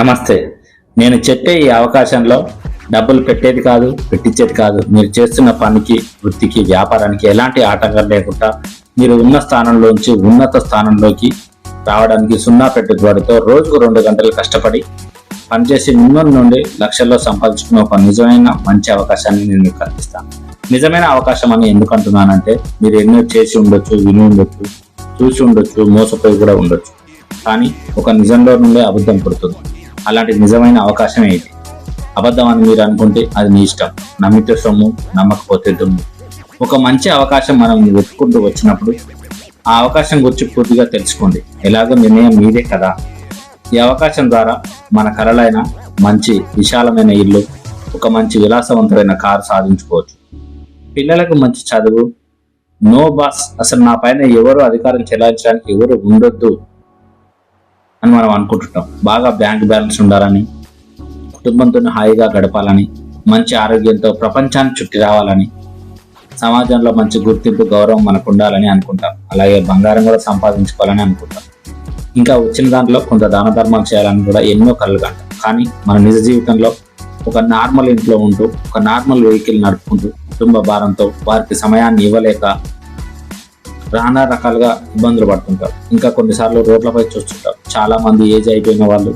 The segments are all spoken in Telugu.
నమస్తే. నేను చెప్పే ఈ అవకాశంలో డబ్బులు పెట్టేది కాదు, పెట్టించేది కాదు. మీరు చేస్తున్న పనికి, వృత్తికి, వ్యాపారానికి ఎలాంటి ఆటంకం లేకుండా మీరు ఉన్న స్థానంలోంచి ఉన్నత స్థానంలోకి రావడానికి సున్నా పెట్టుబడితో రోజుకు 2 గంటలు కష్టపడి పనిచేసి మిమ్మల్ని నుండి లక్షల్లో సంపాదించుకున్న ఒక నిజమైన మంచి అవకాశాన్ని నేను మీకు కల్పిస్తాను. నిజమైన అవకాశం అని ఎందుకు అంటున్నానంటే, మీరు ఎన్నో చేసి ఉండొచ్చు, విని ఉండొచ్చు, చూసి ఉండొచ్చు, మోసపోయి కూడా ఉండొచ్చు. కానీ ఒక నిజంలో నుండే అబద్ధం పుడుతుంది. అలాంటి నిజమైన అవకాశం ఏంటి? అబద్ధం అని మీరు అనుకుంటే అది మీ ఇష్టం. నమ్మితే సొమ్ము, నమ్మకపోతే దుమ్ము. ఒక మంచి అవకాశం మనం వెతుక్కుంటూ వచ్చినప్పుడు ఆ అవకాశం గురించి పూర్తిగా తెలుసుకోండి. ఎలాగో నిర్ణయం మీదే కదా. ఈ అవకాశం ద్వారా మన కలలైన మంచి విశాలమైన ఇల్లు, ఒక మంచి విలాసవంతమైన కారు సాధించుకోవచ్చు. పిల్లలకు మంచి చదువు, నో బాస్, అసలు నా పైన ఎవరు అధికారం చెలాయించడానికి ఎవరు ఉండొద్దు అని మనం అనుకుంటుంటాం. బాగా బ్యాంక్ బ్యాలెన్స్ ఉండాలని, కుటుంబంతో హాయిగా గడపాలని, మంచి ఆరోగ్యంతో ప్రపంచాన్ని చుట్టి రావాలని, సమాజంలో మంచి గుర్తింపు, గౌరవం మనకు ఉండాలని అనుకుంటాం. అలాగే బంగారం కూడా సంపాదించుకోవాలని అనుకుంటాం. ఇంకా వచ్చిన దాంట్లో కొంత దాన ధర్మాలు చేయాలని కూడా ఎన్నో కలలు కంటాం. కానీ మన నిజ జీవితంలో ఒక నార్మల్ ఇంట్లో ఉంటూ, ఒక నార్మల్ వెహికల్ నడుపుకుంటూ, కుటుంబ భారంతో వారికి సమయాన్ని ఇవ్వలేక నానా రకాలుగా ఇబ్బందులు పడుతుంటారు. ఇంకా కొన్నిసార్లు రోడ్లపై చూస్తుంటారు. చాలా మంది ఏజ్ అయిపోయిన వాళ్ళు,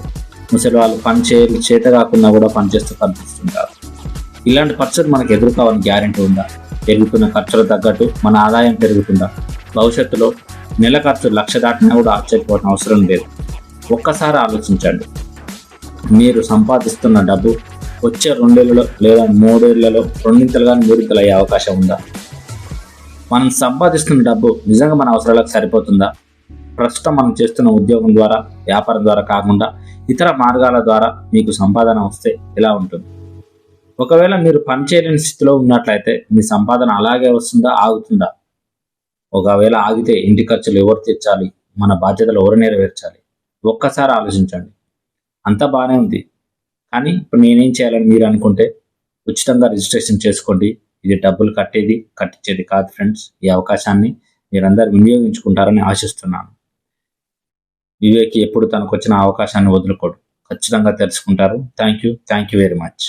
ముసలి వాళ్ళు పని చేత కాకుండా కూడా పనిచేస్తూ కనిపిస్తుంటారు. ఇలాంటి పరిస్థితి మనకు ఎదుర్కోవాలని గ్యారెంటీ ఉందా? పెరుగుతున్న ఖర్చులు తగ్గట్టు మన ఆదాయం పెరుగుతుందా? భవిష్యత్తులో నెల ఖర్చు 1,00,000 దాటినా కూడా ఆశ్చర్యపోవడం అవసరం లేదు. ఒక్కసారి ఆలోచించండి. మీరు సంపాదిస్తున్న డబ్బు వచ్చే 2 ఏళ్లలో లేదా 3 ఏళ్లలో 2 కానీ 3 అయ్యే అవకాశం ఉందా? మనం సంపాదిస్తున్న డబ్బు నిజంగా మన అవసరాలకు సరిపోతుందా? ప్రస్తుతం మనం చేస్తున్న ఉద్యోగం ద్వారా, వ్యాపారం ద్వారా కాకుండా ఇతర మార్గాల ద్వారా మీకు సంపాదన వస్తే ఎలా ఉంటుంది? ఒకవేళ మీరు పని చేయలేని స్థితిలో ఉన్నట్లయితే మీ సంపాదన అలాగే వస్తుందా, ఆగుతుందా? ఒకవేళ ఆగితే ఇంటి ఖర్చులు ఎవరు తెచ్చాలి? మన బాధ్యతలు ఎవరు నెరవేర్చాలి? ఒక్కసారి ఆలోచించండి. అంతా బాగానే ఉంది, కానీ ఇప్పుడు నేనేం చేయాలని మీరు అనుకుంటే ఉచితంగా రిజిస్ట్రేషన్ చేసుకోండి. ఇది డబ్బులు కట్టించేది కాదు ఫ్రెండ్స్. ఈ అవకాశాన్ని మీరందరూ వినియోగించుకుంటారని ఆశిస్తున్నాను. వివేక్ ఎప్పుడు తనకు వచ్చిన అవకాశాన్ని వదులుకోడు. ఖచ్చితంగా తెలుసుకుంటారు. Thank you very much.